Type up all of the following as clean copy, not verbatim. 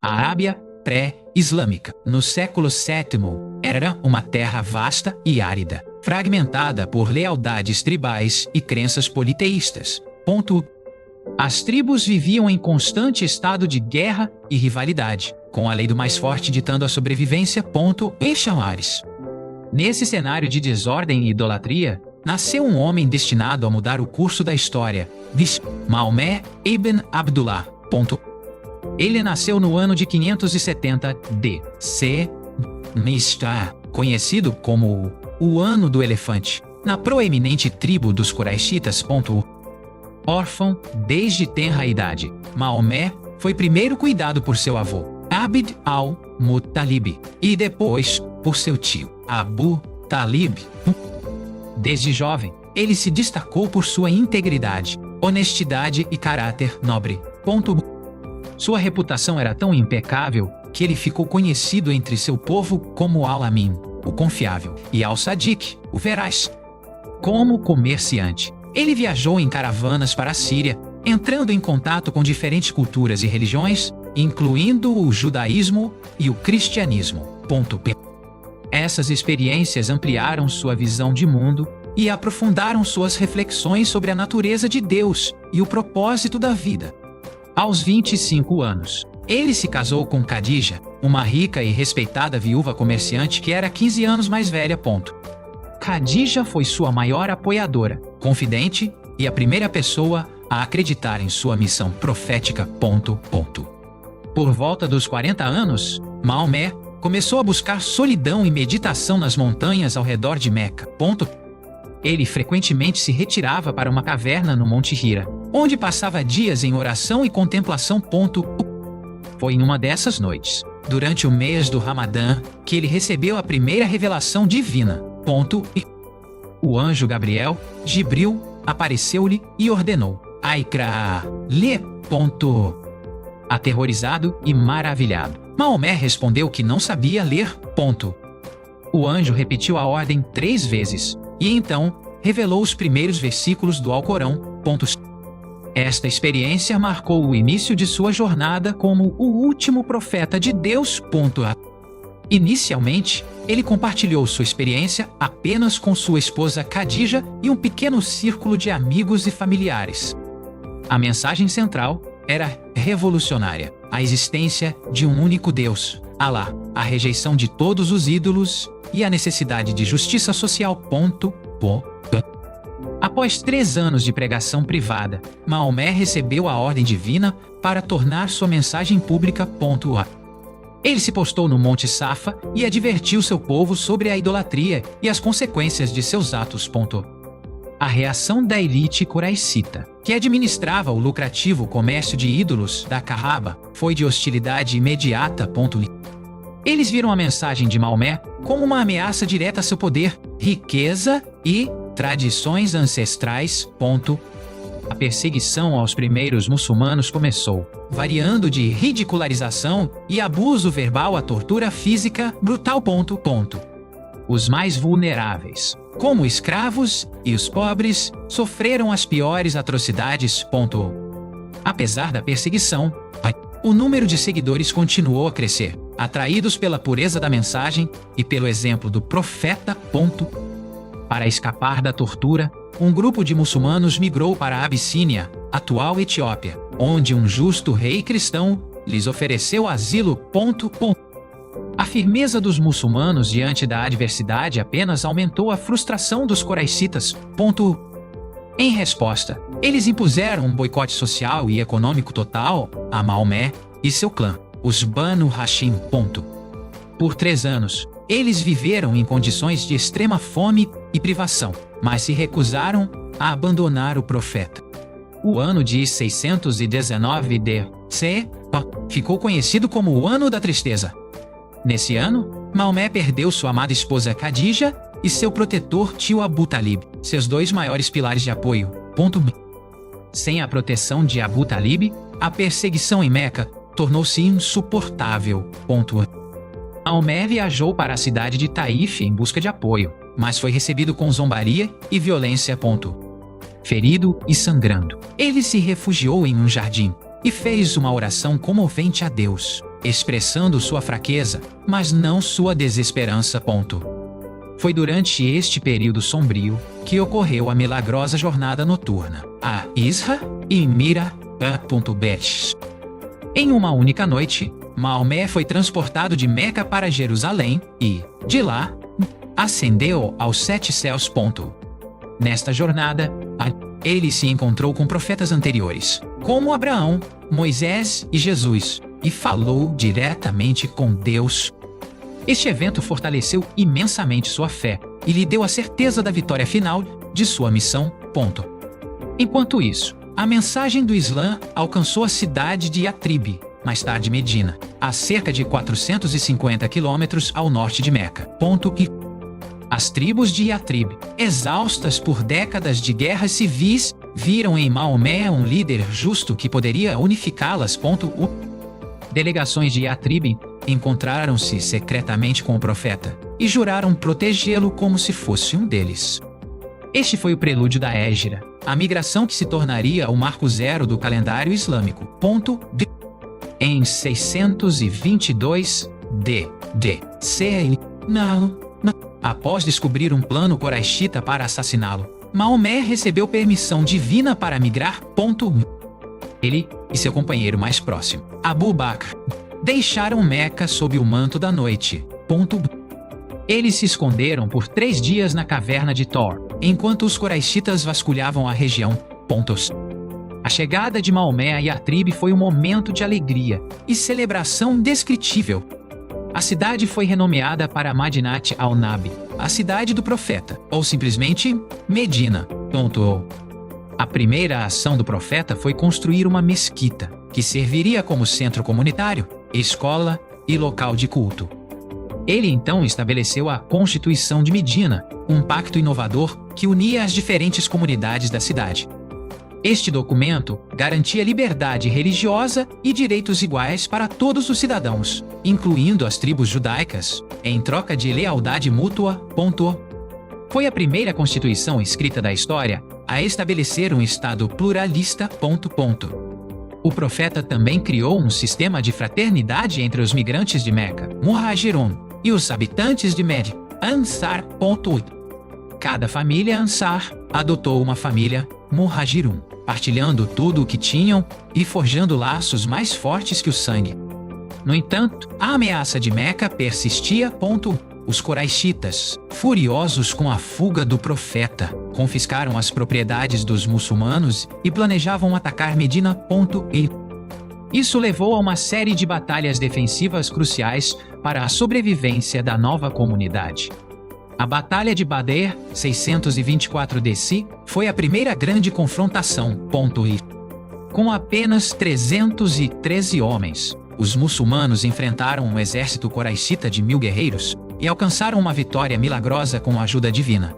A Arábia pré-islâmica, no século VII, era uma terra vasta e árida, fragmentada por lealdades tribais e crenças politeístas. As tribos viviam em constante estado de guerra e rivalidade, com a lei do mais forte ditando a sobrevivência. Em Chamares. Nesse cenário de desordem e idolatria, nasceu um homem destinado a mudar o curso da história, Maomé ibn Abdullah. Ele nasceu no ano de 570 D.C., conhecido como o Ano do Elefante, na proeminente tribo dos Quraishitas. Órfão desde tenra idade, Maomé foi primeiro cuidado por seu avô, Abd al-Muttalib, e depois por seu tio, Abu Talib. Desde jovem, ele se destacou por sua integridade, honestidade e caráter nobre. Sua reputação era tão impecável que ele ficou conhecido entre seu povo como Al-Amin, o confiável, e Al-Sadiq, o veraz. Como comerciante, ele viajou em caravanas para a Síria, entrando em contato com diferentes culturas e religiões, incluindo o judaísmo e o cristianismo. Essas experiências ampliaram sua visão de mundo e aprofundaram suas reflexões sobre a natureza de Deus e o propósito da vida. Aos 25 anos, ele se casou com Khadija, uma rica e respeitada viúva comerciante que era 15 anos mais velha. Khadija foi sua maior apoiadora, confidente e a primeira pessoa a acreditar em sua missão profética. Por volta dos 40 anos, Maomé começou a buscar solidão e meditação nas montanhas ao redor de Meca. Ele frequentemente se retirava para uma caverna no Monte Hira, onde passava dias em oração e contemplação. Foi em uma dessas noites, durante o mês do Ramadã, que ele recebeu a primeira revelação divina. O anjo Gabriel, Jibril, apareceu-lhe e ordenou: Aikra, lê. Aterrorizado e maravilhado, Maomé respondeu que não sabia ler. O anjo repetiu a ordem 3 vezes, e então revelou os primeiros versículos do Alcorão. Esta experiência marcou o início de sua jornada como o último profeta de Deus. Inicialmente, ele compartilhou sua experiência apenas com sua esposa Khadija e um pequeno círculo de amigos e familiares. A mensagem central era revolucionária: a existência de um único Deus, Alá, a rejeição de todos os ídolos e a necessidade de justiça social. Após 3 anos de pregação privada, Maomé recebeu a ordem divina para tornar sua mensagem pública. Ele se postou no Monte Safa e advertiu seu povo sobre a idolatria e as consequências de seus atos. A reação da elite quraishita, que administrava o lucrativo comércio de ídolos da Kaaba, foi de hostilidade imediata. Eles viram a mensagem de Maomé como uma ameaça direta a seu poder, riqueza e tradições ancestrais. A perseguição aos primeiros muçulmanos começou, variando de ridicularização e abuso verbal a tortura física brutal. Os mais vulneráveis, como escravos e os pobres, sofreram as piores atrocidades. Apesar da perseguição, o número de seguidores continuou a crescer, atraídos pela pureza da mensagem e pelo exemplo do profeta. Para escapar da tortura, um grupo de muçulmanos migrou para a Abissínia, atual Etiópia, onde um justo rei cristão lhes ofereceu asilo. A firmeza dos muçulmanos diante da adversidade apenas aumentou a frustração dos quraishitas. Em resposta, eles impuseram um boicote social e econômico total a Maomé e seu clã, os Banu Hashim. Por 3 anos, eles viveram em condições de extrema fome e privação, mas se recusaram a abandonar o profeta. O ano de 619 D.C. ficou conhecido como o Ano da Tristeza. Nesse ano, Maomé perdeu sua amada esposa Khadija e seu protetor tio Abu Talib, seus 2 maiores pilares de apoio. Sem a proteção de Abu Talib, a perseguição em Meca tornou-se insuportável. Maomé viajou para a cidade de Taif em busca de apoio, mas foi recebido com zombaria e violência. ferido e sangrando. Ele se refugiou em um jardim e fez uma oração comovente a Deus, expressando sua fraqueza, mas não sua desesperança. Foi durante este período sombrio que ocorreu a milagrosa jornada noturna a Isra e Mira. Em uma única noite, Maomé foi transportado de Meca para Jerusalém e, de lá, ascendeu aos 7 céus. Nesta jornada, ele se encontrou com profetas anteriores, como Abraão, Moisés e Jesus, e falou diretamente com Deus. Este evento fortaleceu imensamente sua fé e lhe deu a certeza da vitória final de sua missão. Enquanto isso, a mensagem do Islã alcançou a cidade de Yatrib, mais tarde Medina, a cerca de 450 quilômetros ao norte de Meca. E as tribos de Yatrib, exaustas por décadas de guerras civis, viram em Maomé um líder justo que poderia unificá-las. Delegações de Yatrib encontraram-se secretamente com o profeta e juraram protegê-lo como se fosse um deles. Este foi o prelúdio da Hégira, a migração que se tornaria o marco zero do calendário islâmico. Em 622 d.C., após descobrir um plano coraixita para assassiná-lo, Maomé recebeu permissão divina para migrar. Ele e seu companheiro mais próximo, Abu Bakr, deixaram Meca sob o manto da noite. Eles se esconderam por 3 dias na caverna de Thor, enquanto os coraixitas vasculhavam a região. A chegada de Maomé a Yatrib foi um momento de alegria e celebração indescritível. A cidade foi renomeada para Madinat al-Nabi, a cidade do profeta, ou simplesmente Medina. A primeira ação do profeta foi construir uma mesquita, que serviria como centro comunitário, escola e local de culto. Ele então estabeleceu a Constituição de Medina, um pacto inovador que unia as diferentes comunidades da cidade. Este documento garantia liberdade religiosa e direitos iguais para todos os cidadãos, incluindo as tribos judaicas, em troca de lealdade mútua. Foi a primeira constituição escrita da história a estabelecer um Estado pluralista. O profeta também criou um sistema de fraternidade entre os migrantes de Meca, Muhajirun, e os habitantes de Med, Ansar. Cada família Ansar adotou uma família Muhajirun, partilhando tudo o que tinham e forjando laços mais fortes que o sangue. No entanto, a ameaça de Meca persistia. Os coraixitas, furiosos com a fuga do profeta, confiscaram as propriedades dos muçulmanos e planejavam atacar Medina. Isso levou a uma série de batalhas defensivas cruciais para a sobrevivência da nova comunidade. A Batalha de Badr, 624 d.C., foi a primeira grande confrontação. Com apenas 313 homens, os muçulmanos enfrentaram um exército coraixita de 1000 guerreiros e alcançaram uma vitória milagrosa com a ajuda divina.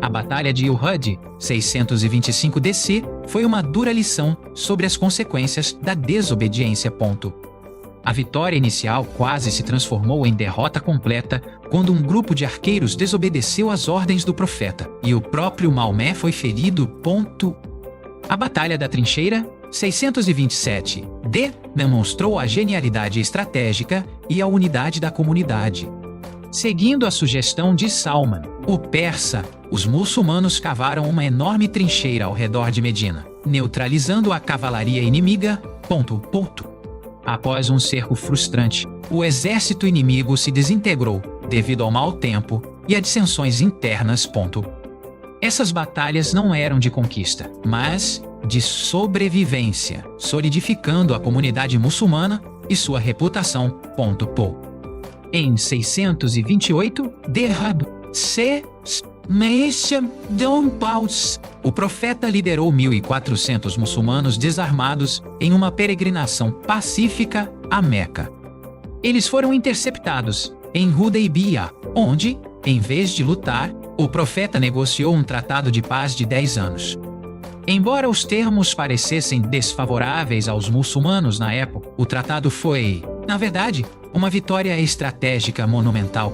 A Batalha de Uhud, 625 d.C., foi uma dura lição sobre as consequências da desobediência. A vitória inicial quase se transformou em derrota completa quando um grupo de arqueiros desobedeceu às ordens do profeta e o próprio Maomé foi ferido. A Batalha da Trincheira, 627 d., demonstrou a genialidade estratégica e a unidade da comunidade. Seguindo a sugestão de Salman, o persa, os muçulmanos cavaram uma enorme trincheira ao redor de Medina, neutralizando a cavalaria inimiga. Após um cerco frustrante, o exército inimigo se desintegrou devido ao mau tempo e a dissensões internas. Essas batalhas não eram de conquista, mas de sobrevivência, solidificando a comunidade muçulmana e sua reputação. Em 628, o profeta liderou 1.400 muçulmanos desarmados em uma peregrinação pacífica a Meca. Eles foram interceptados em Hudaybiyah, onde, em vez de lutar, o profeta negociou um tratado de paz de 10 anos. Embora os termos parecessem desfavoráveis aos muçulmanos na época, o tratado foi, na verdade, uma vitória estratégica monumental.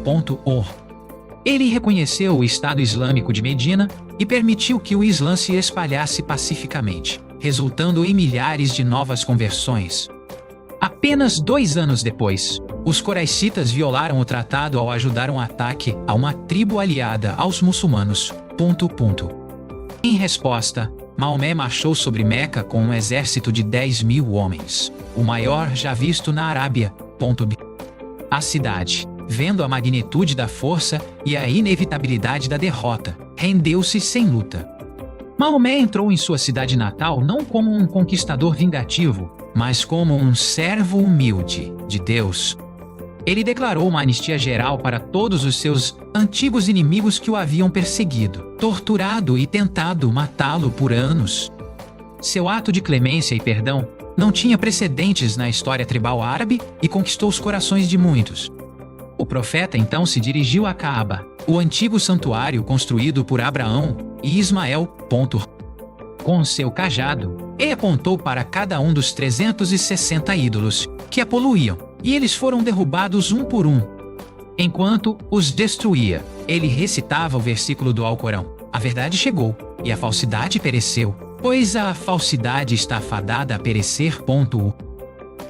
Ele reconheceu o Estado Islâmico de Medina e permitiu que o Islã se espalhasse pacificamente, resultando em milhares de novas conversões. Apenas 2 anos depois, os coraicitas violaram o tratado ao ajudar um ataque a uma tribo aliada aos muçulmanos. Em resposta, Maomé marchou sobre Meca com um exército de 10.000 homens, o maior já visto na Arábia. A cidade, vendo a magnitude da força e a inevitabilidade da derrota, rendeu-se sem luta. Maomé entrou em sua cidade natal não como um conquistador vingativo, mas como um servo humilde de Deus. Ele declarou uma anistia geral para todos os seus antigos inimigos que o haviam perseguido, torturado e tentado matá-lo por anos. Seu ato de clemência e perdão não tinha precedentes na história tribal árabe e conquistou os corações de muitos. O profeta então se dirigiu a Kaaba, o antigo santuário construído por Abraão e Ismael. Com seu cajado, ele apontou para cada um dos 360 ídolos que a poluíam, e eles foram derrubados um por um. Enquanto os destruía, ele recitava o versículo do Alcorão: a verdade chegou, e a falsidade pereceu, pois a falsidade está fadada a perecer.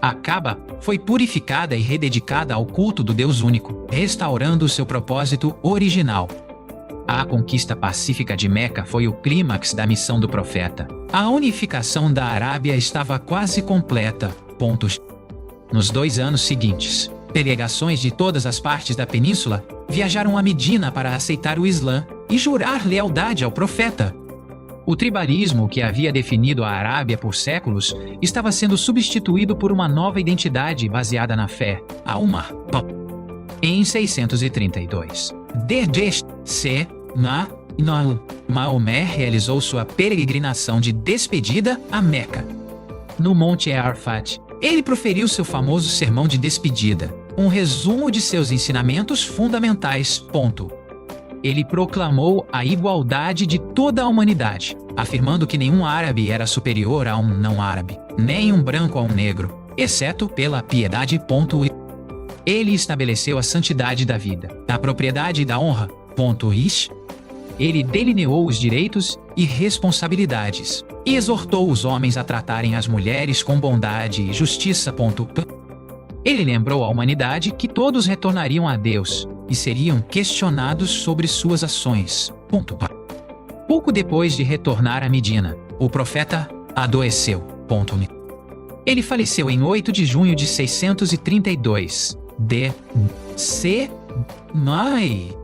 A Kaaba foi purificada e rededicada ao culto do Deus único, restaurando seu propósito original. A conquista pacífica de Meca foi o clímax da missão do profeta. A unificação da Arábia estava quase completa. Nos 2 anos seguintes, delegações de todas as partes da península viajaram a Medina para aceitar o Islã e jurar lealdade ao profeta. O tribalismo que havia definido a Arábia por séculos estava sendo substituído por uma nova identidade baseada na fé, a Ummah. Em 632, Maomé realizou sua peregrinação de despedida a Meca. No Monte Arafat, ele proferiu seu famoso sermão de despedida, um resumo de seus ensinamentos fundamentais. Ele proclamou a igualdade de toda a humanidade, afirmando que nenhum árabe era superior a um não-árabe, nem um branco a um negro, exceto pela piedade. Ele estabeleceu a santidade da vida, da propriedade e da honra. Ele delineou os direitos e responsabilidades e exortou os homens a tratarem as mulheres com bondade e justiça. Ele lembrou à humanidade que todos retornariam a Deus e seriam questionados sobre suas ações. Pouco depois de retornar a Medina, o profeta adoeceu. Ele faleceu em 8 de junho de 632 D.C.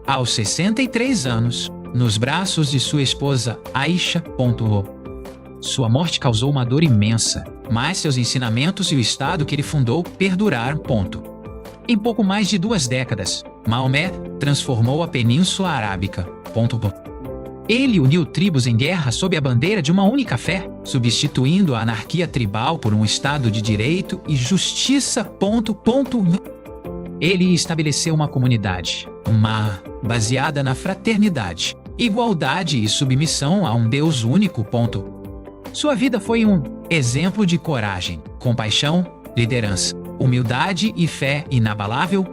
aos 63 anos, nos braços de sua esposa Aisha. Sua morte causou uma dor imensa, mas seus ensinamentos e o Estado que ele fundou perduraram. Em pouco mais de 2 décadas, Maomé transformou a Península Arábica. Ele uniu tribos em guerra sob a bandeira de uma única fé, substituindo a anarquia tribal por um Estado de direito e justiça. Ele estabeleceu uma comunidade, baseada na fraternidade, igualdade e submissão a um Deus único. Sua vida foi um exemplo de coragem, compaixão, liderança, humildade e fé inabalável.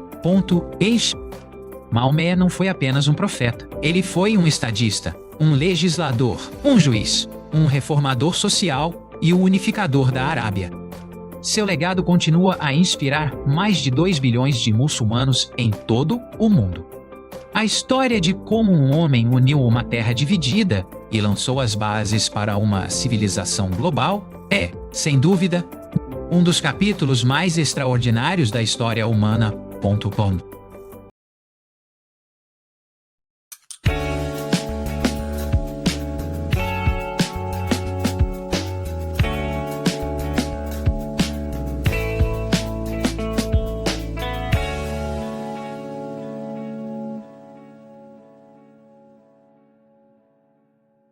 Maomé não foi apenas um profeta, ele foi um estadista, um legislador, um juiz, um reformador social e o unificador da Arábia. Seu legado continua a inspirar mais de 2 bilhões de muçulmanos em todo o mundo. A história de como um homem uniu uma terra dividida e lançou as bases para uma civilização global é, sem dúvida, um dos capítulos mais extraordinários da história humana.